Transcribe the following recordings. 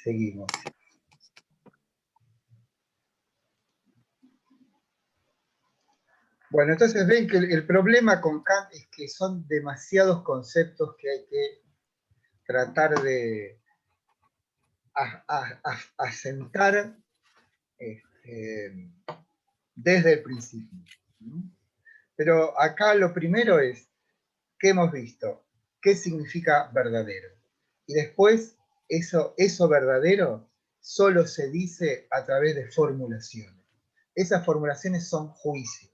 seguimos. Bueno, entonces ven que el problema con Kant es que son demasiados conceptos que hay que tratar de asentar desde el principio. Pero acá lo primero es, ¿qué hemos visto? ¿Qué significa verdadero? Y después, eso verdadero solo se dice a través de formulaciones. Esas formulaciones son juicios.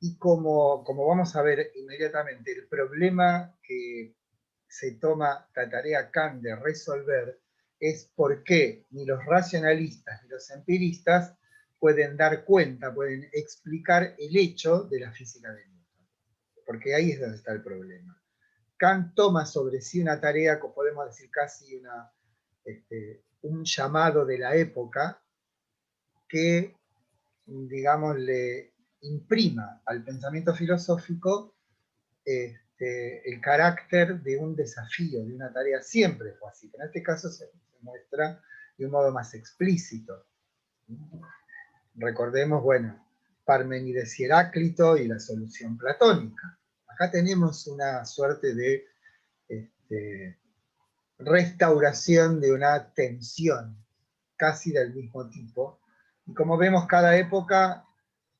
Y como vamos a ver inmediatamente, el problema que trataría Kant de resolver es por qué ni los racionalistas ni los empiristas pueden dar cuenta, pueden explicar el hecho de la física de Newton. Porque ahí es donde está el problema. Kant toma sobre sí una tarea, como podemos decir casi un llamado de la época, que, digamos, le imprima al pensamiento filosófico el carácter de un desafío, de una tarea. Siempre fue así, pero en este caso se muestra de un modo más explícito. Recordemos, bueno, Parménides y Heráclito y la solución platónica. Acá tenemos una suerte de restauración de una tensión casi del mismo tipo. Y como vemos, cada época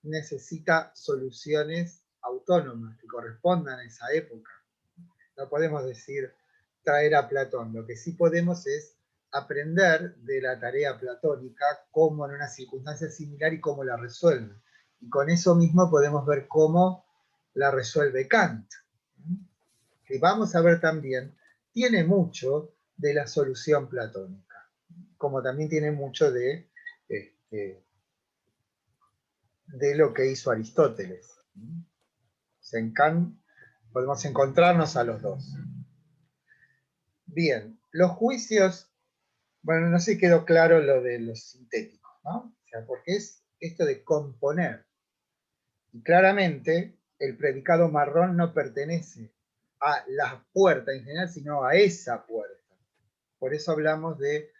necesita soluciones autónomas que correspondan a esa época. No podemos decir traer a Platón. Lo que sí podemos es aprender de la tarea platónica cómo en una circunstancia similar y cómo la resuelve. Y con eso mismo podemos ver cómo la resuelve Kant. Que vamos a ver también, tiene mucho de la solución platónica, como también tiene mucho de lo que hizo Aristóteles. En Kant podemos encontrarnos a los dos. Bien, los juicios, bueno, no sé si quedó claro lo de los sintéticos, ¿no? O sea, porque es esto de componer. Y claramente el predicado marrón no pertenece a la puerta en general, sino a esa puerta. Por eso hablamos de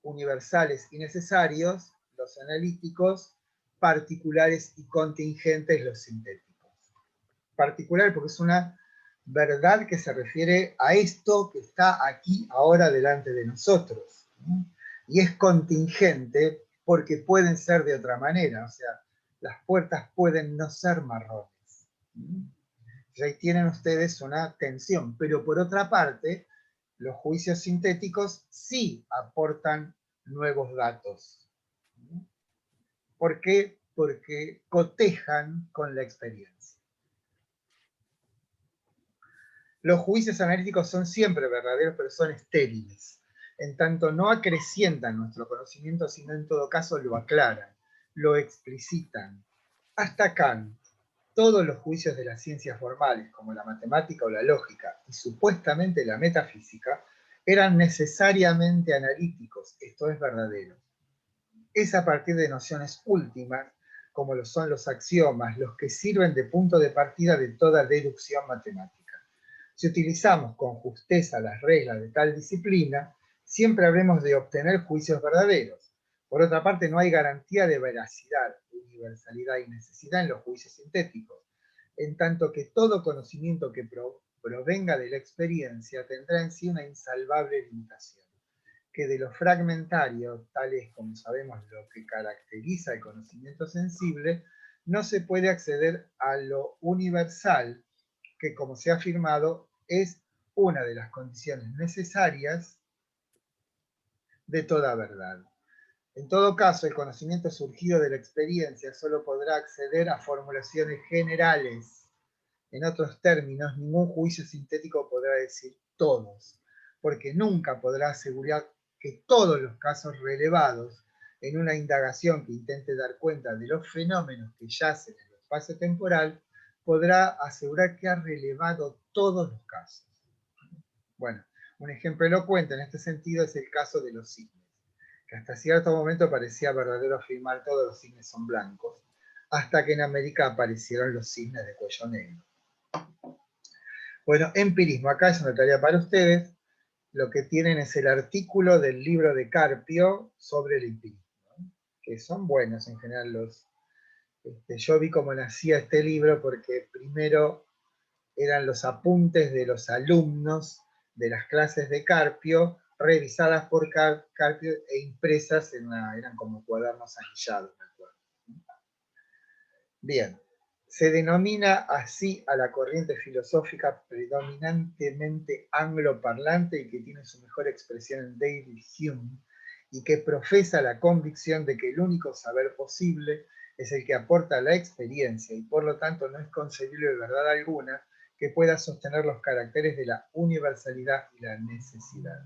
universales y necesarios, los analíticos, particulares y contingentes, los sintéticos. Particular porque es una verdad que se refiere a esto que está aquí, ahora, delante de nosotros. Y es contingente porque pueden ser de otra manera, o sea, las puertas pueden no ser marrones. Y ahí tienen ustedes una tensión, pero por otra parte, los juicios sintéticos sí aportan nuevos datos. ¿Por qué? Porque cotejan con la experiencia. Los juicios analíticos son siempre verdaderos, pero son estériles. En tanto no acrecientan nuestro conocimiento, sino en todo caso lo aclaran, lo explicitan. Hasta Kant, todos los juicios de las ciencias formales, como la matemática o la lógica, y supuestamente la metafísica, eran necesariamente analíticos, esto es verdadero. Es a partir de nociones últimas, como lo son los axiomas, los que sirven de punto de partida de toda deducción matemática. Si utilizamos con justeza las reglas de tal disciplina, siempre habremos de obtener juicios verdaderos. Por otra parte, no hay garantía de veracidad, universalidad y necesidad en los juicios sintéticos, en tanto que todo conocimiento que provenga de la experiencia tendrá en sí una insalvable limitación, que de lo fragmentario, tal es como sabemos lo que caracteriza el conocimiento sensible, no se puede acceder a lo universal, que, como se ha afirmado, es una de las condiciones necesarias de toda verdad. En todo caso, el conocimiento surgido de la experiencia solo podrá acceder a formulaciones generales. En otros términos, ningún juicio sintético podrá decir todos, porque nunca podrá asegurar que todos los casos relevados en una indagación que intente dar cuenta de los fenómenos que yacen en el espacio temporal podrá asegurar que ha relevado todos los casos. Bueno, un ejemplo elocuente en este sentido es el caso de los cisnes, que hasta cierto momento parecía verdadero afirmar todos los cisnes son blancos, hasta que en América aparecieron los cisnes de cuello negro. Bueno, empirismo, acá es una tarea para ustedes. lo que tienen es el artículo del libro de Carpio sobre el empirismo, ¿no? Que son buenos en general los... yo vi cómo nacía este libro porque primero eran los apuntes de los alumnos de las clases de Carpio, revisadas por Carpio e impresas eran como cuadernos anillados, me acuerdo. Bien, se denomina así a la corriente filosófica predominantemente angloparlante y que tiene su mejor expresión en David Hume, y que profesa la convicción de que el único saber posible es el que aporta la experiencia y por lo tanto no es concebible de verdad alguna que pueda sostener los caracteres de la universalidad y la necesidad.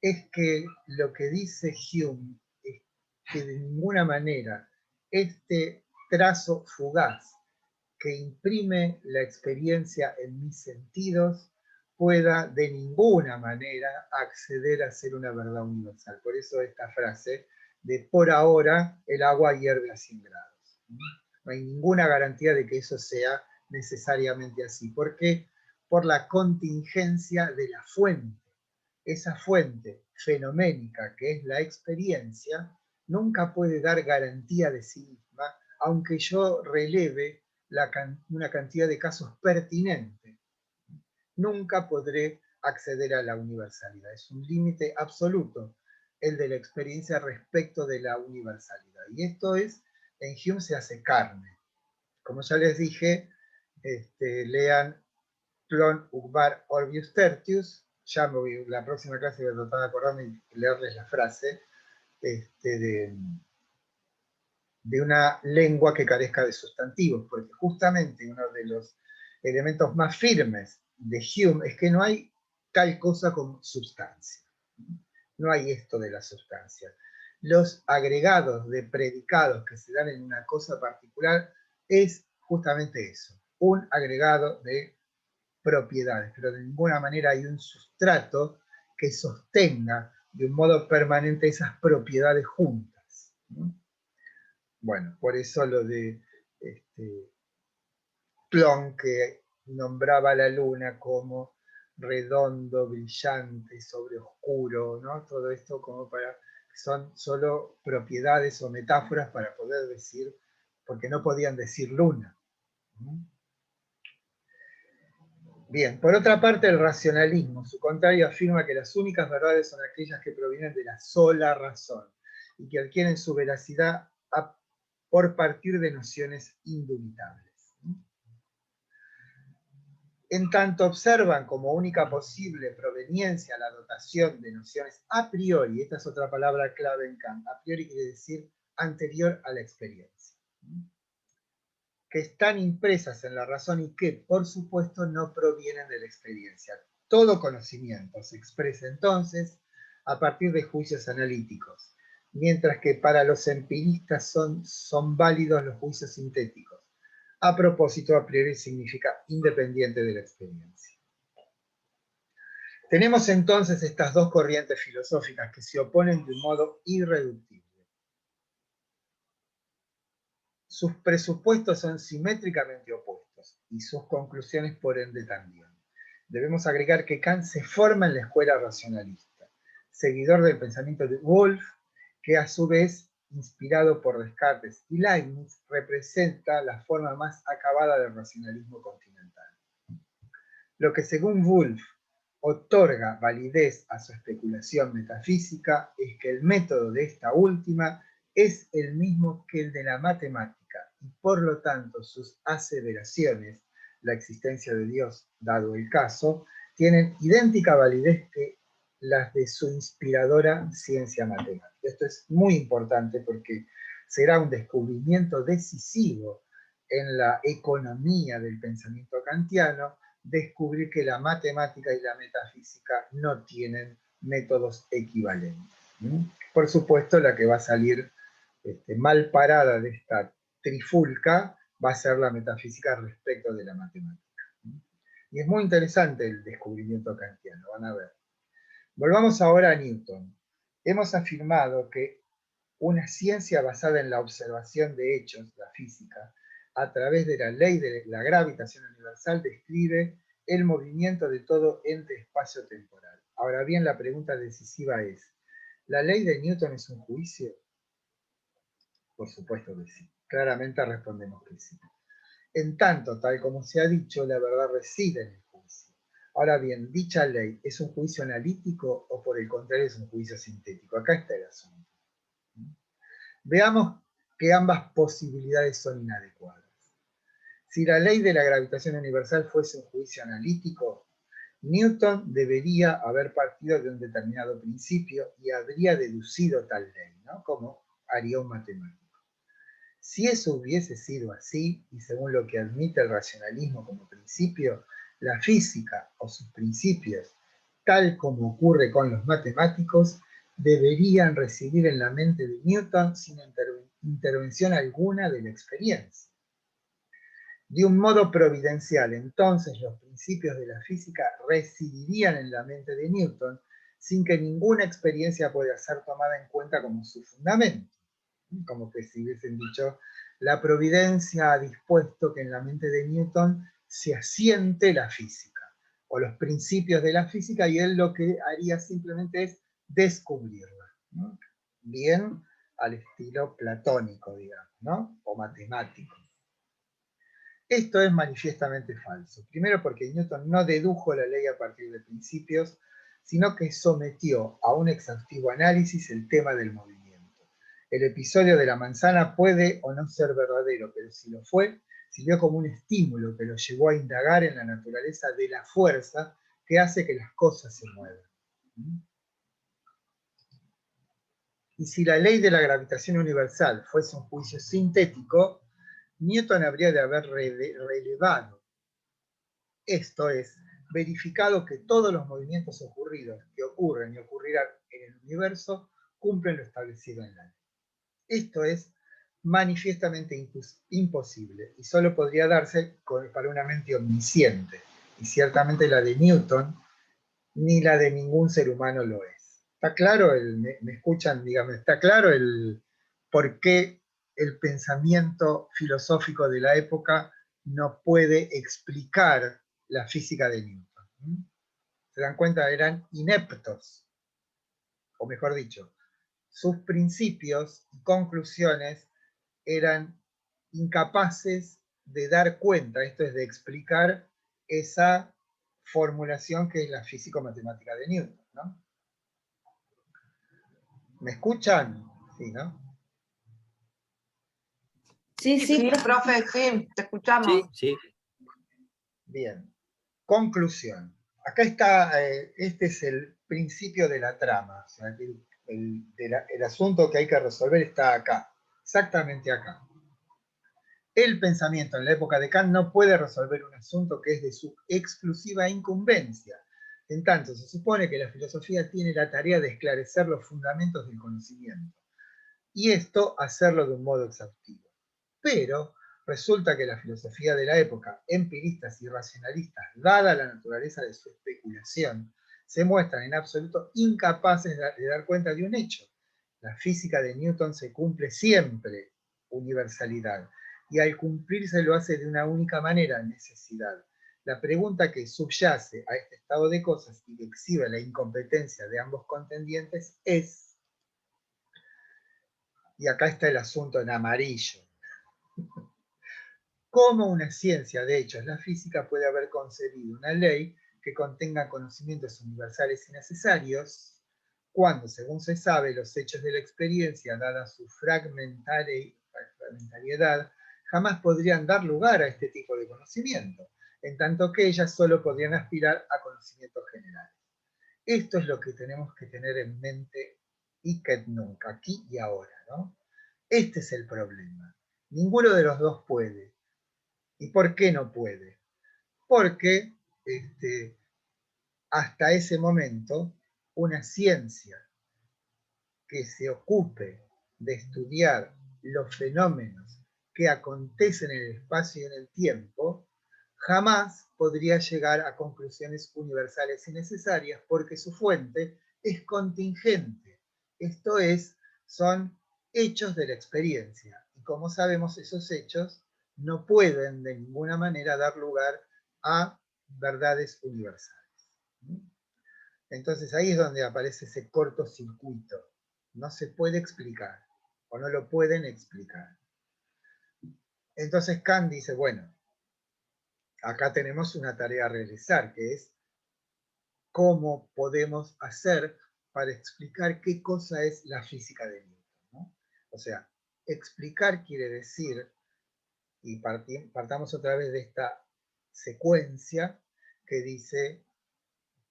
Es que lo que dice Hume es que de ninguna manera este trazo fugaz que imprime la experiencia en mis sentidos pueda de ninguna manera acceder a ser una verdad universal. Por eso esta frase de por ahora el agua hierve a 100 grados. No hay ninguna garantía de que eso sea necesariamente así. ¿Por qué? Por la contingencia de la fuente. Esa fuente fenoménica que es la experiencia nunca puede dar garantía de sí misma, aunque yo releve una cantidad de casos pertinentes. Nunca podré acceder a la universalidad. Es un límite absoluto el de la experiencia respecto de la universalidad. Y esto es, en Hume se hace carne. Como ya les dije, lean Plon Uqbar Orbius Tertius. Ya la próxima clase voy a tratar de acordarme y leerles la frase de una lengua que carezca de sustantivos, porque justamente uno de los elementos más firmes de Hume es que no hay tal cosa como sustancia. No hay esto de la sustancia. Los agregados de predicados que se dan en una cosa particular es justamente eso, un agregado de propiedades, pero de ninguna manera hay un sustrato que sostenga de un modo permanente esas propiedades juntas. Bueno, por eso lo de Plon, que nombraba a la luna como redondo, brillante, sobre oscuro, ¿no? Todo esto como para, son solo propiedades o metáforas para poder decir, porque no podían decir luna. Bien, por otra parte el racionalismo, su contrario, afirma que las únicas verdades son aquellas que provienen de la sola razón y que adquieren su veracidad por partir de nociones indubitables. En tanto observan como única posible proveniencia la dotación de nociones a priori, esta es otra palabra clave en Kant, a priori quiere decir anterior a la experiencia, que están impresas en la razón y que, por supuesto, no provienen de la experiencia. Todo conocimiento se expresa entonces a partir de juicios analíticos, mientras que para los empiristas son válidos los juicios sintéticos. A propósito, a priori significa independiente de la experiencia. Tenemos entonces estas dos corrientes filosóficas que se oponen de un modo irreductible. Sus presupuestos son simétricamente opuestos y sus conclusiones por ende también. Debemos agregar que Kant se forma en la escuela racionalista, seguidor del pensamiento de Wolff, que a su vez, inspirado por Descartes y Leibniz, representa la forma más acabada del racionalismo continental. Lo que según Wolff otorga validez a su especulación metafísica es que el método de esta última es el mismo que el de la matemática y por lo tanto sus aseveraciones, la existencia de Dios dado el caso, tienen idéntica validez que las de su inspiradora ciencia matemática. Esto es muy importante porque será un descubrimiento decisivo en la economía del pensamiento kantiano, descubrir que la matemática y la metafísica no tienen métodos equivalentes. Por supuesto, la que va a salir mal parada de esta trifulca va a ser la metafísica respecto de la matemática. Y es muy interesante el descubrimiento kantiano, van a ver. Volvamos ahora a Newton. Hemos afirmado que una ciencia basada en la observación de hechos, la física, a través de la ley de la gravitación universal, describe el movimiento de todo ente espacio-temporal. Ahora bien, la pregunta decisiva es, ¿la ley de Newton es un juicio? Por supuesto que sí. Claramente respondemos que sí. En tanto, tal como se ha dicho, la verdad reside en el juicio. Ahora bien, ¿dicha ley es un juicio analítico o por el contrario es un juicio sintético? Acá está el asunto. Veamos que ambas posibilidades son inadecuadas. Si la ley de la gravitación universal fuese un juicio analítico, Newton debería haber partido de un determinado principio y habría deducido tal ley, ¿no? Como haría un matemático. Si eso hubiese sido así, y según lo que admite el racionalismo como principio, la física o sus principios, tal como ocurre con los matemáticos, deberían residir en la mente de Newton sin intervención alguna de la experiencia. De un modo providencial, entonces, los principios de la física residirían en la mente de Newton sin que ninguna experiencia pueda ser tomada en cuenta como su fundamento. Como que si hubiesen dicho, la providencia ha dispuesto que en la mente de Newton se asiente la física, o los principios de la física, y él lo que haría simplemente es descubrirla, ¿no? Bien al estilo platónico, digamos, ¿no? O matemático. Esto es manifiestamente falso. Primero porque Newton no dedujo la ley a partir de principios, sino que sometió a un exhaustivo análisis el tema del movimiento. El episodio de la manzana puede o no ser verdadero, pero si lo fue, sirvió como un estímulo que lo llevó a indagar en la naturaleza de la fuerza que hace que las cosas se muevan. Y si la ley de la gravitación universal fuese un juicio sintético, Newton habría de haber relevado, esto es, verificado que todos los movimientos ocurridos, que ocurren y ocurrirán en el universo, cumplen lo establecido en la ley. Esto es manifiestamente imposible y solo podría darse para una mente omnisciente, y ciertamente la de Newton ni la de ningún ser humano lo es. ¿Está claro? ¿Me escuchan? Dígame, ¿está claro el por qué el pensamiento filosófico de la época no puede explicar la física de Newton? ¿Se dan cuenta? Eran ineptos, o mejor dicho, sus principios y conclusiones eran incapaces de dar cuenta, esto es, de explicar esa formulación que es la físico-matemática de Newton, ¿no? ¿Me escuchan? Sí, ¿no? Sí, sí, profe, sí, te escuchamos. Sí. Bien. Conclusión. Acá está, este es el principio de la trama. O sea, el asunto que hay que resolver está acá, exactamente acá. El pensamiento en la época de Kant no puede resolver un asunto que es de su exclusiva incumbencia. En tanto, se supone que la filosofía tiene la tarea de esclarecer los fundamentos del conocimiento, y esto hacerlo de un modo exhaustivo. Pero resulta que la filosofía de la época, empiristas y racionalistas, dada la naturaleza de su especulación, se muestran en absoluto incapaces de dar cuenta de un hecho. La física de Newton se cumple siempre, universalidad, y al cumplirse lo hace de una única manera, necesidad. La pregunta que subyace a este estado de cosas y que exhibe la incompetencia de ambos contendientes es, y acá está el asunto en amarillo, ¿cómo una ciencia de hechos, la física, puede haber concebido una ley que contenga conocimientos universales y necesarios cuando, según se sabe, los hechos de la experiencia, dada su fragmentariedad, jamás podrían dar lugar a este tipo de conocimiento, en tanto que ellas solo podrían aspirar a conocimientos generales? Esto es lo que tenemos que tener en mente y que nunca, aquí y ahora, ¿no? Este es el problema. Ninguno de los dos puede. ¿Y por qué no puede? Porque hasta ese momento una ciencia que se ocupe de estudiar los fenómenos que acontecen en el espacio y en el tiempo, jamás podría llegar a conclusiones universales y necesarias porque su fuente es contingente. Esto es, son hechos de la experiencia. Y como sabemos, esos hechos no pueden de ninguna manera dar lugar a verdades universales. Entonces ahí es donde aparece ese cortocircuito. No se puede explicar, o no lo pueden explicar. Entonces Kant dice, bueno, acá tenemos una tarea a realizar, que es cómo podemos hacer para explicar qué cosa es la física de Newton, ¿no? O sea, explicar quiere decir, y partamos otra vez de esta secuencia que dice,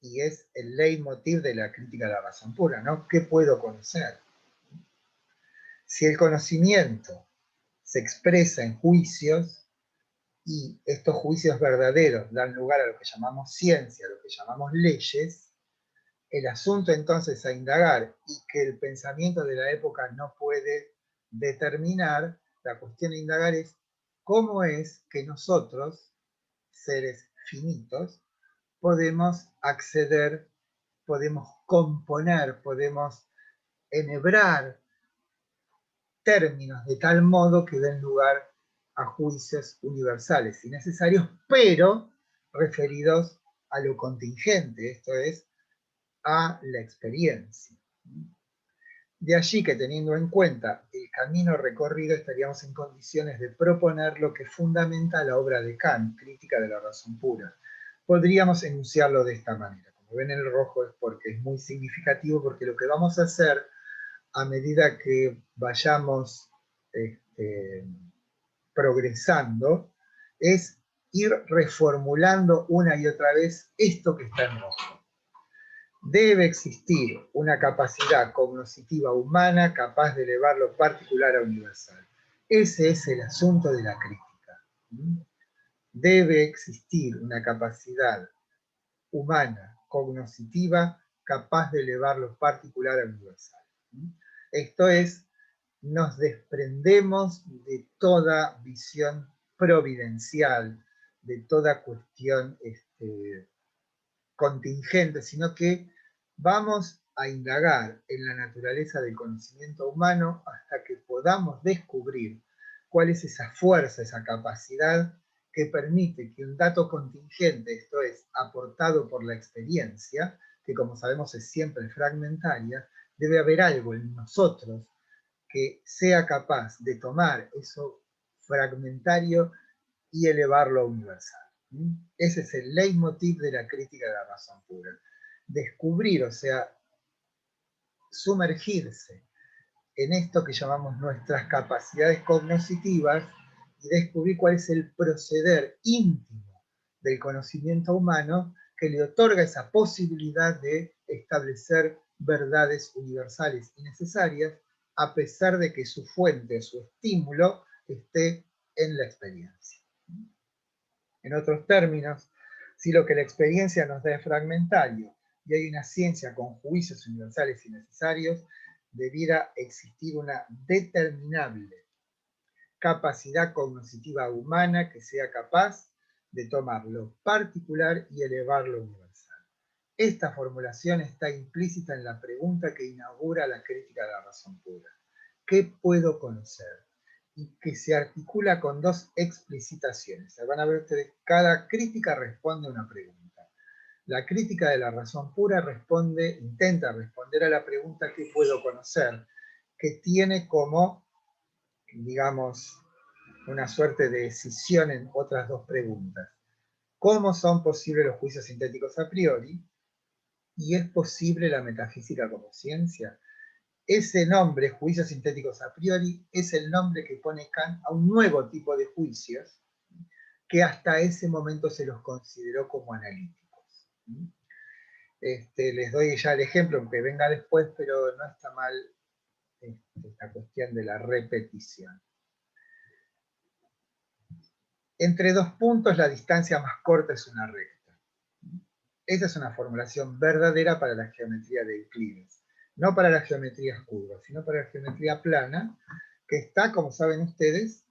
y es el leitmotiv de la crítica de la razón pura, ¿no? ¿Qué puedo conocer? Si el conocimiento se expresa en juicios, y estos juicios verdaderos dan lugar a lo que llamamos ciencia, a lo que llamamos leyes, el asunto entonces a indagar, y que el pensamiento de la época no puede determinar, la cuestión a indagar es cómo es que nosotros, seres finitos, podemos acceder, podemos componer, podemos enhebrar términos de tal modo que den lugar a juicios universales y necesarios, pero referidos a lo contingente, esto es, a la experiencia. De allí que, teniendo en cuenta el camino recorrido, estaríamos en condiciones de proponer lo que fundamenta la obra de Kant, Crítica de la Razón Pura. Podríamos enunciarlo de esta manera. Como ven el rojo es porque es muy significativo, porque lo que vamos a hacer a medida que vayamos progresando es ir reformulando una y otra vez esto que está en rojo. Debe existir una capacidad cognoscitiva humana capaz de elevar lo particular a universal. Ese es el asunto de la crítica. Debe existir una capacidad humana cognoscitiva capaz de elevar lo particular a universal. Esto es, nos desprendemos de toda visión providencial, de toda cuestión contingente, sino que vamos a indagar en la naturaleza del conocimiento humano hasta que podamos descubrir cuál es esa fuerza, esa capacidad que permite que un dato contingente, esto es, aportado por la experiencia, que como sabemos es siempre fragmentaria, debe haber algo en nosotros que sea capaz de tomar eso fragmentario y elevarlo a universal. Ese es el leitmotiv de la crítica de la razón pura. Descubrir, o sea, sumergirse en esto que llamamos nuestras capacidades cognitivas y descubrir cuál es el proceder íntimo del conocimiento humano que le otorga esa posibilidad de establecer verdades universales y necesarias, a pesar de que su fuente, su estímulo, esté en la experiencia. En otros términos, si lo que la experiencia nos da es fragmentario y hay una ciencia con juicios universales y necesarios, debiera existir una determinable capacidad cognitiva humana que sea capaz de tomar lo particular y elevarlo universal. Esta formulación está implícita en la pregunta que inaugura la crítica de la razón pura. ¿Qué puedo conocer? Y que se articula con dos explicitaciones. Van a ver ustedes, cada crítica responde a una pregunta. La crítica de la razón pura intenta responder a la pregunta ¿qué puedo conocer? Que tiene como, digamos, una suerte de escisión en otras dos preguntas. ¿Cómo son posibles los juicios sintéticos a priori? ¿Y es posible la metafísica como ciencia? Ese nombre, juicios sintéticos a priori, es el nombre que pone Kant a un nuevo tipo de juicios que hasta ese momento se los consideró como analíticos. Les doy ya el ejemplo, aunque venga después, pero no está mal esta cuestión de la repetición. Entre dos puntos la distancia más corta es una recta. Esa es una formulación verdadera para la geometría de Euclides. No para las geometrías curvas, sino para la geometría plana, que está, como saben ustedes,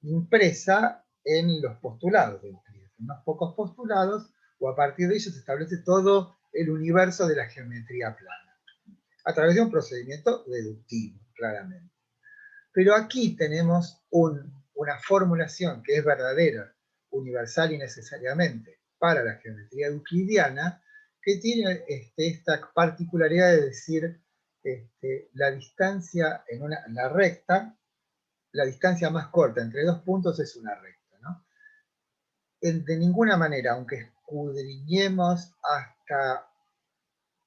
impresa en los postulados de Euclides. En unos pocos postulados, o a partir de ellos se establece todo el universo de la geometría plana, a través de un procedimiento deductivo, claramente. Pero aquí tenemos una formulación que es verdadera, universal y necesariamente para la geometría euclidiana, que tiene esta particularidad de decir la distancia en la recta, la distancia más corta entre dos puntos es una recta, ¿no? De ninguna manera, aunque escudriñemos hasta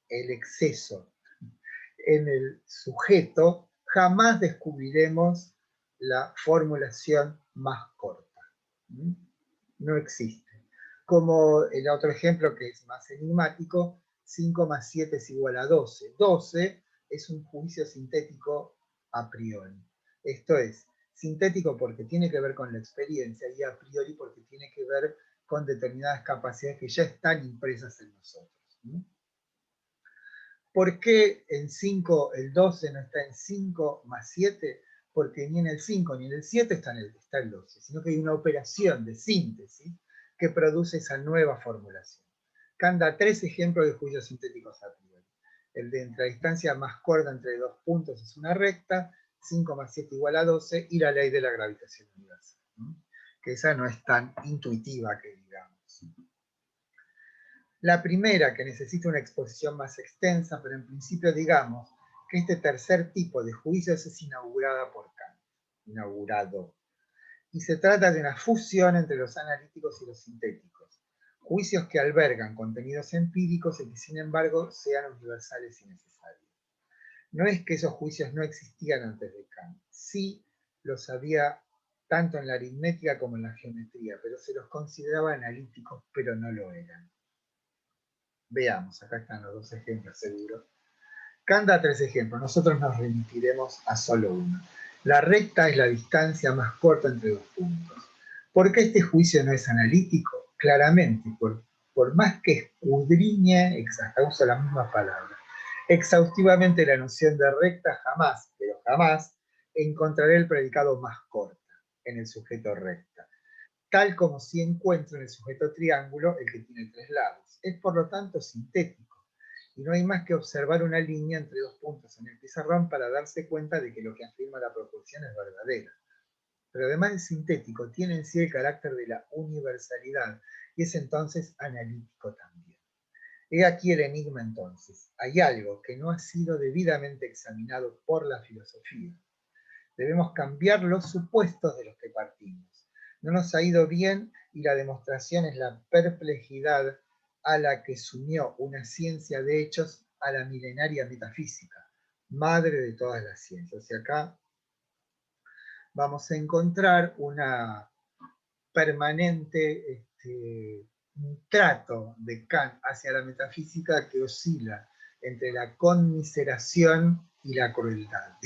el exceso en el sujeto, jamás descubriremos la formulación más corta. No existe. Como el otro ejemplo que es más enigmático, 5 más 7 es igual a 12. 12 es un juicio sintético a priori. Esto es, sintético porque tiene que ver con la experiencia y a priori porque tiene que ver con determinadas capacidades que ya están impresas en nosotros. ¿Por qué en 5 el 12 no está en 5 más 7? Porque ni en el 5 ni en el 7 está el 12, sino que hay una operación de síntesis que produce esa nueva formulación. Kant da 3 ejemplos de juicios sintéticos a priori. El de entre la distancia más corta entre dos puntos es una recta, 5 más 7 igual a 12, y la ley de la gravitación universal. Que esa no es tan intuitiva que digamos. La primera, que necesita una exposición más extensa, pero en principio digamos que este tercer tipo de juicios es inaugurada por Kant. Inaugurado. Y se trata de una fusión entre los analíticos y los sintéticos. Juicios que albergan contenidos empíricos y que sin embargo sean universales y necesarios. No es que esos juicios no existían antes de Kant. Sí los había tanto en la aritmética como en la geometría, pero se los consideraba analíticos, pero no lo eran. Veamos, acá están los dos ejemplos seguro. Kant da 3 ejemplos, nosotros nos remitiremos a solo uno. La recta es la distancia más corta entre dos puntos. ¿Por qué este juicio no es analítico? Claramente, por más que escudriñe, acá uso la misma palabra, exhaustivamente la noción de recta, jamás, pero jamás, encontraré el predicado más corta en el sujeto recta, tal como si encuentro en el sujeto triángulo el que tiene 3 lados. Es por lo tanto sintético, y no hay más que observar una línea entre dos puntos en el pizarrón para darse cuenta de que lo que afirma la proporción es verdadera. Pero además de sintético, tiene en sí el carácter de la universalidad, y es entonces analítico también. He aquí el enigma entonces. Hay algo que no ha sido debidamente examinado por la filosofía. Debemos cambiar los supuestos de los que partimos. No nos ha ido bien y la demostración es la perplejidad a la que sumió una ciencia de hechos a la milenaria metafísica, madre de todas las ciencias. Y acá vamos a encontrar una permanente trato de Kant hacia la metafísica que oscila entre la conmiseración y la crueldad.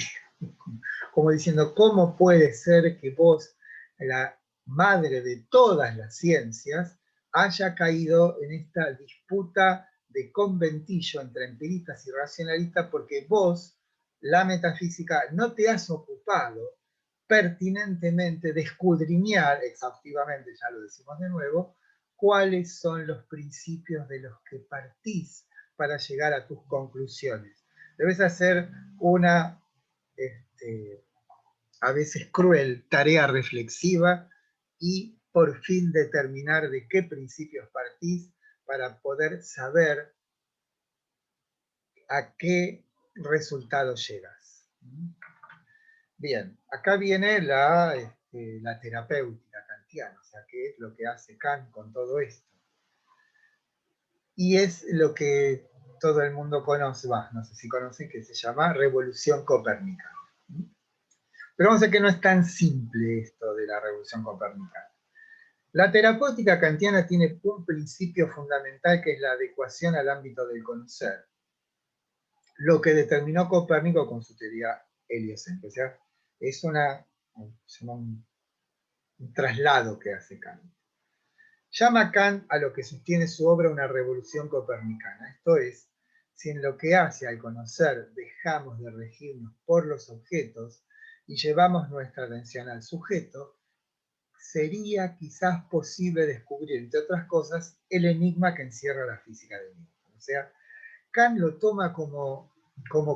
Como diciendo, ¿cómo puede ser que vos, la madre de todas las ciencias, haya caído en esta disputa de conventillo entre empiristas y racionalistas porque vos, la metafísica, no te has ocupado pertinentemente de escudriñar, exhaustivamente, ya lo decimos de nuevo, cuáles son los principios de los que partís para llegar a tus conclusiones. Debes hacer una a veces cruel tarea reflexiva y por fin determinar de qué principios partís para poder saber a qué resultado llegas. Bien, acá viene la terapéutica kantiana, o sea, qué es lo que hace Kant con todo esto. Y es lo que todo el mundo conoce, no sé si conocen, que se llama revolución copernicana. Pero vamos a ver que no es tan simple esto de la revolución copernicana. La terapéutica kantiana tiene un principio fundamental que es la adecuación al ámbito del conocer, lo que determinó Copérnico con su teoría heliocéntrica. O sea, es un traslado que hace Kant. Llama Kant a lo que sostiene su obra una revolución copernicana, esto es, si en lo que hace al conocer dejamos de regirnos por los objetos y llevamos nuestra atención al sujeto, sería quizás posible descubrir, entre otras cosas, el enigma que encierra la física de Newton. O sea, Kant lo toma como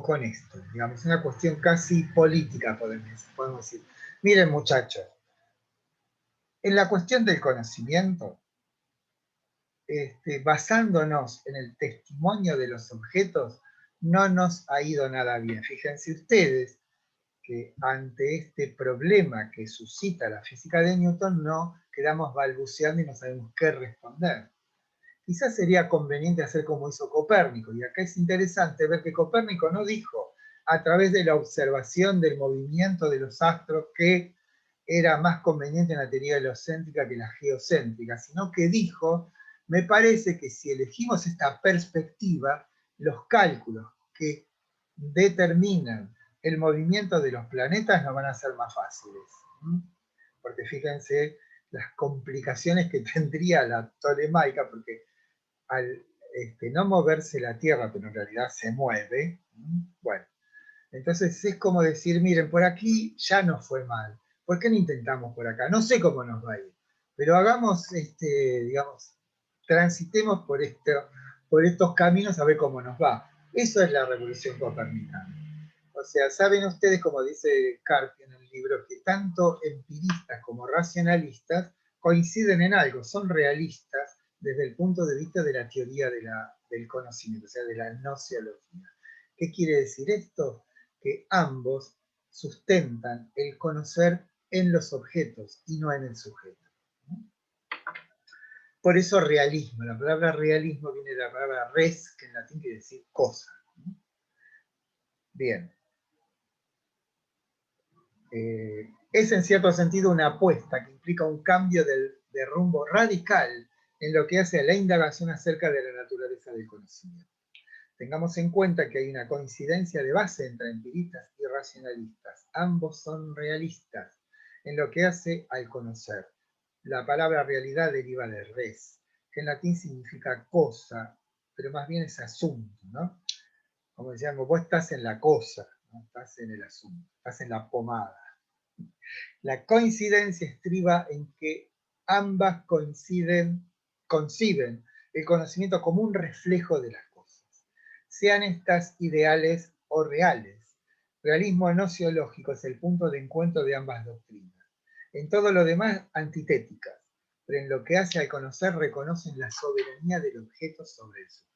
con esto, digamos, una cuestión casi política, podemos decir. Miren, muchachos, en la cuestión del conocimiento, basándonos en el testimonio de los objetos, no nos ha ido nada bien. Fíjense ustedes que ante este problema que suscita la física de Newton no quedamos balbuceando y no sabemos qué responder. Quizás sería conveniente hacer como hizo Copérnico, y acá es interesante ver que Copérnico no dijo a través de la observación del movimiento de los astros que era más conveniente una teoría heliocéntrica que la geocéntrica, sino que dijo, me parece que si elegimos esta perspectiva, los cálculos que determinan el movimiento de los planetas nos van a ser más fáciles. Porque fíjense las complicaciones que tendría la tolemaica, porque al no moverse la Tierra, pero en realidad se mueve, bueno, entonces es como decir, miren, por aquí ya nos fue mal, ¿por qué no intentamos por acá? No sé cómo nos va a ir, pero hagamos, digamos, transitemos por estos caminos a ver cómo nos va. Eso es la revolución copernicana. O sea, saben ustedes, como dice Carpi en el libro, que tanto empiristas como racionalistas coinciden en algo, son realistas desde el punto de vista de la teoría del conocimiento, o sea, de la nociología. ¿Qué quiere decir esto? Que ambos sustentan el conocer en los objetos y no en el sujeto. Por eso realismo, la palabra realismo viene de la palabra res, que en latín quiere decir cosa. Bien. Es en cierto sentido una apuesta que implica un cambio de rumbo radical en lo que hace a la indagación acerca de la naturaleza del conocimiento. Tengamos en cuenta que hay una coincidencia de base entre empiristas y racionalistas. Ambos son realistas en lo que hace al conocer. La palabra realidad deriva de res, que en latín significa cosa, pero más bien es asunto, ¿no? Como decíamos, vos estás en la cosa, ¿no? Estás en el asunto, estás en la pomada. La coincidencia estriba en que ambas conciben el conocimiento como un reflejo de las cosas, sean estas ideales o reales. Realismo nociológico es el punto de encuentro de ambas doctrinas. En todo lo demás, antitéticas, pero en lo que hace al conocer reconocen la soberanía del objeto sobre el sujeto.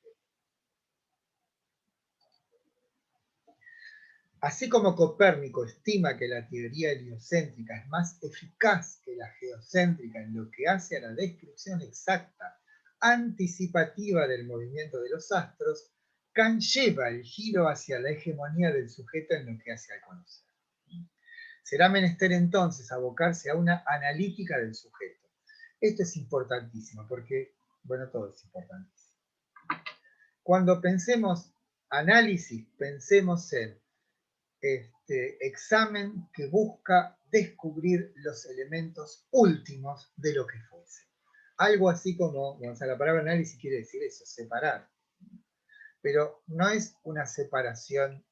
Así como Copérnico estima que la teoría heliocéntrica es más eficaz que la geocéntrica en lo que hace a la descripción exacta, anticipativa del movimiento de los astros, Kant lleva el giro hacia la hegemonía del sujeto en lo que hace al conocer. Será menester entonces abocarse a una analítica del sujeto. Esto es importantísimo porque, bueno, todo es importantísimo. Cuando pensemos análisis, pensemos en examen que busca descubrir los elementos últimos de lo que fuese. Algo así como, o sea, la palabra análisis quiere decir eso, separar. Pero no es una separación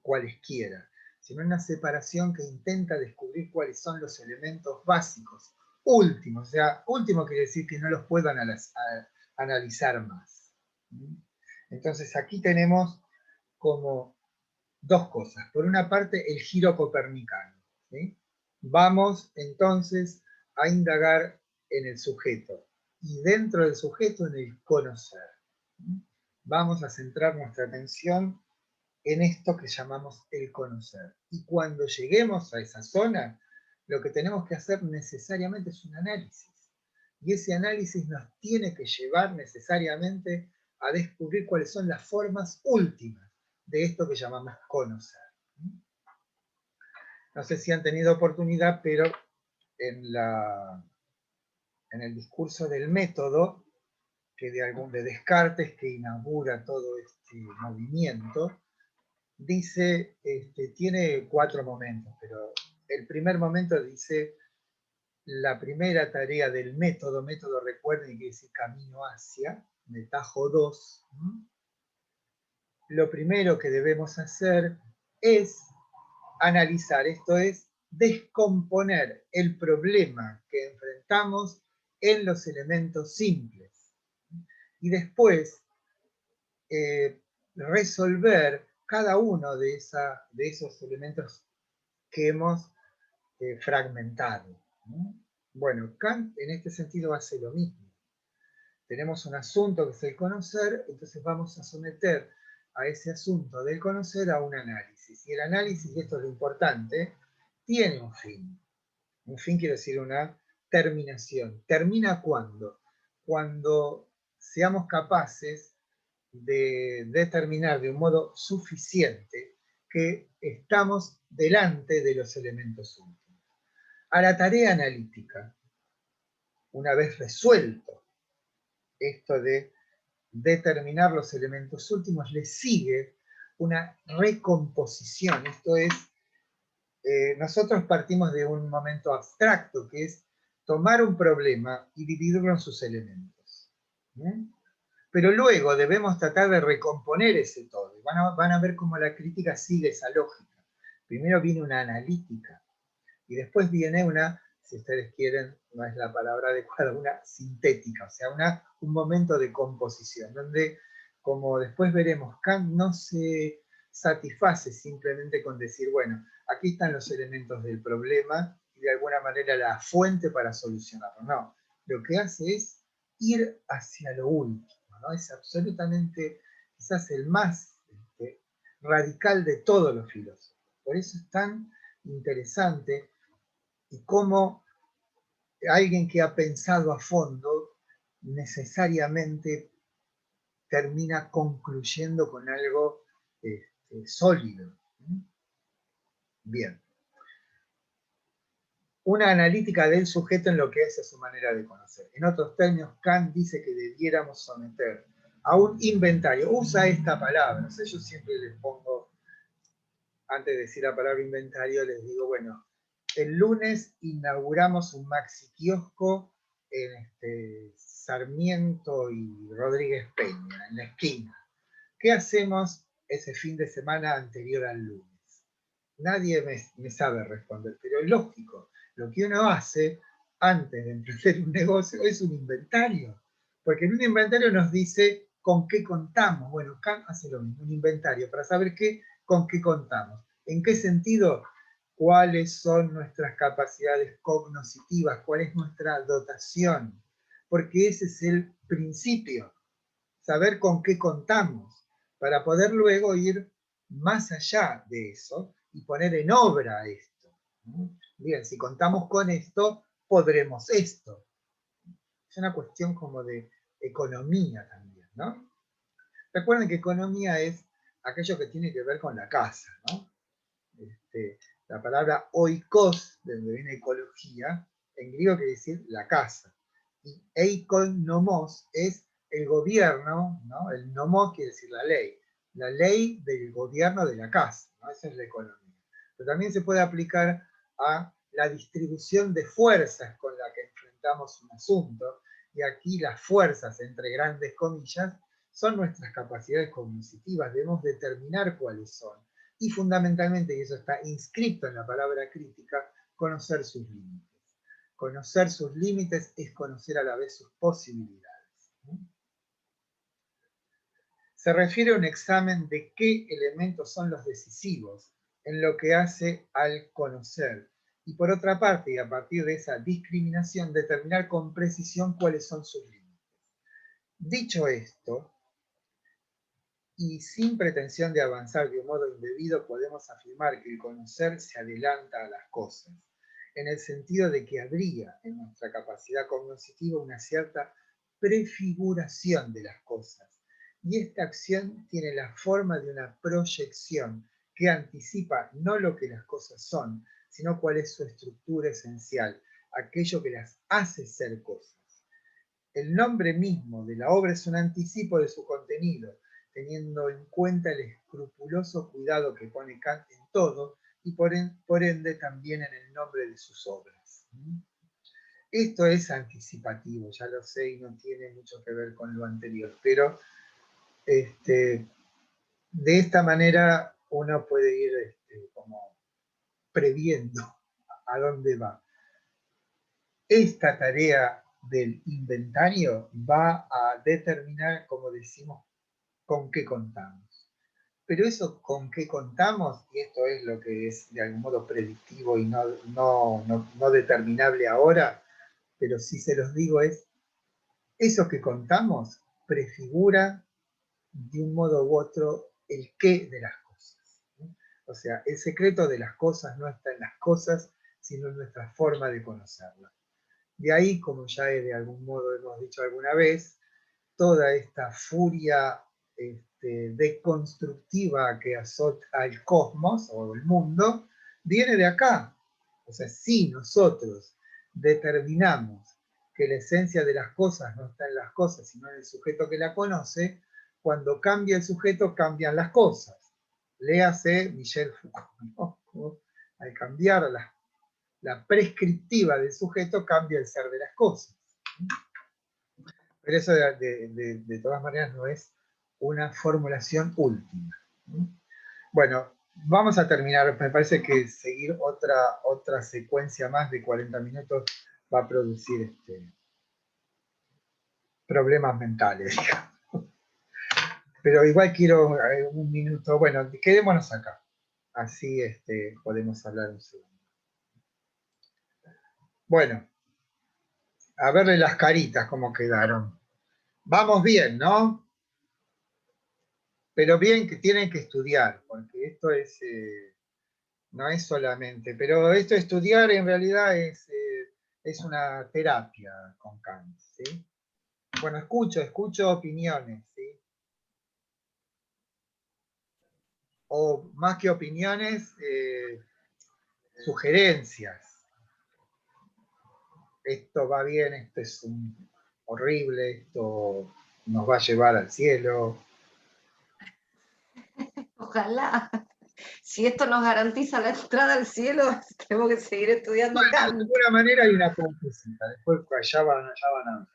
cualesquiera, sino una separación que intenta descubrir cuáles son los elementos básicos, últimos. O sea, último quiere decir que no los puedo analizar más. Entonces aquí tenemos como dos cosas. Por una parte, el giro copernicano. ¿Sí? Vamos entonces a indagar en el sujeto y dentro del sujeto en el conocer. Vamos a centrar nuestra atención en esto que llamamos el conocer. Y cuando lleguemos a esa zona, lo que tenemos que hacer necesariamente es un análisis. Y ese análisis nos tiene que llevar necesariamente a descubrir cuáles son las formas últimas de esto que llamamos conocer. No sé si han tenido oportunidad, pero en el discurso del método, que de Descartes, que inaugura todo este movimiento, dice, tiene 4 momentos, pero el primer momento dice, la primera tarea del método recuerden que dice camino hacia, metajo 2, lo primero que debemos hacer es analizar, esto es, descomponer el problema que enfrentamos en los elementos simples. Y después resolver cada uno de esos elementos que hemos fragmentado. Bueno, Kant en este sentido hace lo mismo. tenemos un asunto que es el conocer, entonces vamos a someter a ese asunto del conocer a un análisis. Y el análisis, y esto es lo importante, tiene un fin. Un fin quiere decir una terminación. ¿Termina cuándo? Cuando seamos capaces de determinar de un modo suficiente que estamos delante de los elementos últimos. A la tarea analítica, una vez resuelto esto de determinar los elementos últimos, le sigue una recomposición. Esto es, nosotros partimos de un momento abstracto, que es tomar un problema y dividirlo en sus elementos. ¿Bien? Pero luego debemos tratar de recomponer ese todo. Van a ver cómo la crítica sigue esa lógica. Primero viene una analítica, y después viene una, si ustedes quieren, no es la palabra adecuada, una sintética, o sea, un momento de composición, donde, como después veremos, Kant no se satisface simplemente con decir, bueno, aquí están los elementos del problema y de alguna manera la fuente para solucionarlo. No, lo que hace es ir hacia lo último, ¿no? Es absolutamente, quizás el más radical de todos los filósofos. Por eso es tan interesante y cómo alguien que ha pensado a fondo necesariamente termina concluyendo con algo sólido. Bien. Una analítica del sujeto en lo que es a su manera de conocer. En otros términos, Kant dice que debiéramos someter a un inventario. Usa esta palabra. O sea, yo siempre les pongo, antes de decir la palabra inventario, les digo, bueno, el lunes inauguramos un maxi kiosco en Sarmiento y Rodríguez Peña, en la esquina. ¿Qué hacemos ese fin de semana anterior al lunes? Nadie me sabe responder, pero es lógico. Lo que uno hace antes de emprender un negocio es un inventario. Porque en un inventario nos dice con qué contamos. Bueno, Kant hace lo mismo, un inventario, para saber con qué contamos. ¿En qué sentido? ¿Cuáles son nuestras capacidades cognitivas? ¿Cuál es nuestra dotación? Porque ese es el principio. Saber con qué contamos, para poder luego ir más allá de eso y poner en obra esto. Bien, si contamos con esto, podremos esto. Es una cuestión como de economía también, ¿no? Recuerden que economía es aquello que tiene que ver con la casa, ¿no? La palabra oikos, de donde viene ecología, en griego quiere decir la casa. Y eikonomos es el gobierno, ¿no? El nomos quiere decir la ley del gobierno de la casa, ¿no? Esa es la economía. Pero también se puede aplicar a la distribución de fuerzas con la que enfrentamos un asunto, y aquí las fuerzas, entre grandes comillas, son nuestras capacidades cognitivas, debemos determinar cuáles son. Y fundamentalmente, y eso está inscrito en la palabra crítica, conocer sus límites. Conocer sus límites es conocer a la vez sus posibilidades. Se refiere a un examen de qué elementos son los decisivos en lo que hace al conocer. Y por otra parte, y a partir de esa discriminación, determinar con precisión cuáles son sus límites. Dicho esto, y sin pretensión de avanzar de un modo indebido, podemos afirmar que el conocer se adelanta a las cosas, en el sentido de que habría en nuestra capacidad cognitiva una cierta prefiguración de las cosas, y esta acción tiene la forma de una proyección que anticipa no lo que las cosas son, sino cuál es su estructura esencial, aquello que las hace ser cosas. El nombre mismo de la obra es un anticipo de su contenido, teniendo en cuenta el escrupuloso cuidado que pone Kant en todo y por ende también en el nombre de sus obras. Esto es anticipativo, ya lo sé, y no tiene mucho que ver con lo anterior, pero de esta manera uno puede ir como previendo a dónde va. Esta tarea del inventario va a determinar, como decimos, con qué contamos. Pero eso con qué contamos, y esto es lo que es de algún modo predictivo y no determinable ahora, pero sí se los digo, es eso que contamos prefigura de un modo u otro el qué de las cosas, ¿no? O sea, el secreto de las cosas no está en las cosas, sino en nuestra forma de conocerlas. De ahí, como ya de algún modo hemos dicho alguna vez, toda esta furia deconstructiva que azota al cosmos o el mundo, viene de acá. O sea, si nosotros determinamos que la esencia de las cosas no está en las cosas, sino en el sujeto que la conoce, cuando cambia el sujeto, cambian las cosas. Léase Michel Foucault, ¿no? Al cambiar la prescriptiva del sujeto, cambia el ser de las cosas. Pero eso de todas maneras no es una formulación última. Bueno, vamos a terminar. Me parece que seguir otra secuencia más de 40 minutos va a producir problemas mentales. Pero igual quiero un minuto. Bueno, quedémonos acá. Así podemos hablar un segundo. Bueno, a verle las caritas cómo quedaron. Vamos bien, ¿no? Pero bien que tienen que estudiar, porque esto no es solamente, pero esto de estudiar en realidad es una terapia con Kant, ¿sí? Bueno, escucho opiniones, ¿sí? O más que opiniones, sugerencias. Esto va bien, esto es horrible, esto nos va a llevar al cielo. Ojalá. Si esto nos garantiza la entrada al cielo, tenemos que seguir estudiando Kant. De alguna manera hay una confusión. Después allá van a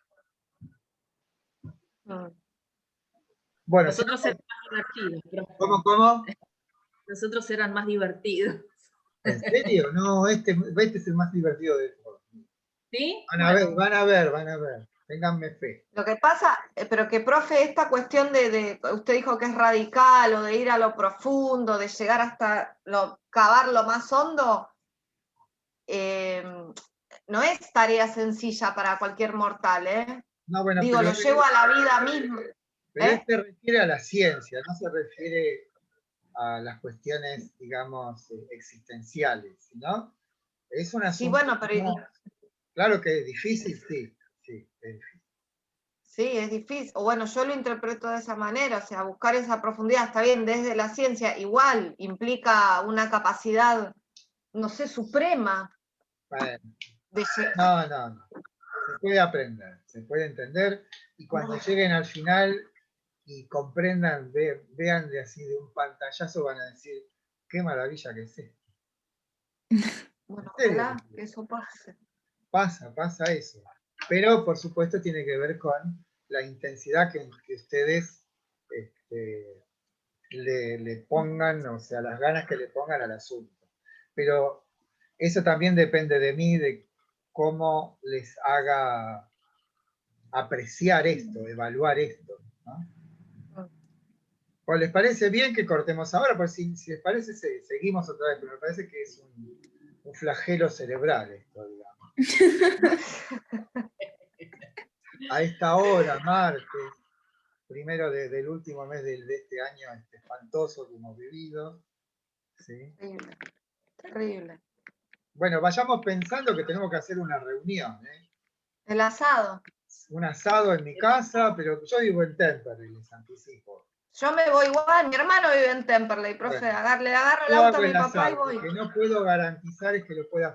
ver. Bueno, nosotros eran más divertidos. ¿Cómo? Nosotros eran más divertidos. ¿En serio? No, este es el más divertido de todos. ¿Sí? Van a ver. Ténganme fe. Lo que pasa, pero que, profe, esta cuestión usted dijo que es radical, o de ir a lo profundo, de llegar hasta cavar lo más hondo, no es tarea sencilla para cualquier mortal, ¿eh? No, bueno, digo, lo llevo a la vida misma. Pero se refiere a la ciencia, no se refiere a las cuestiones, digamos, existenciales, ¿no? Es un asunto... Sí, bueno, pero... Claro que es difícil, sí, es difícil. Sí, es difícil. O bueno, yo lo interpreto de esa manera, o sea, buscar esa profundidad, está bien, desde la ciencia, igual implica una capacidad, no sé, suprema. Bueno, no. Se puede aprender, se puede entender, y cuando lleguen al final y comprendan, vean de así de un pantallazo, van a decir, qué maravilla que es esto. Bueno, ojalá que eso pase. Pasa eso. Pero, por supuesto, tiene que ver con la intensidad que ustedes le pongan, o sea, las ganas que le pongan al asunto. Pero eso también depende de mí, de cómo les haga apreciar esto, evaluar esto, ¿no? ¿O les parece bien que cortemos ahora? Pues si les parece, seguimos otra vez, pero me parece que es un flagelo cerebral esto, digamos. A esta hora, martes, primero del último mes de este año espantoso que hemos vivido. ¿Sí? Terrible. Bueno, vayamos pensando que tenemos que hacer una reunión, ¿eh? El asado. Un asado en mi casa, pero yo vivo en Temperley, les anticipo. Yo me voy igual, mi hermano vive en Temperley, profe, Bueno, le agarro el auto a mi papá y voy. Lo que no puedo garantizar es que lo pueda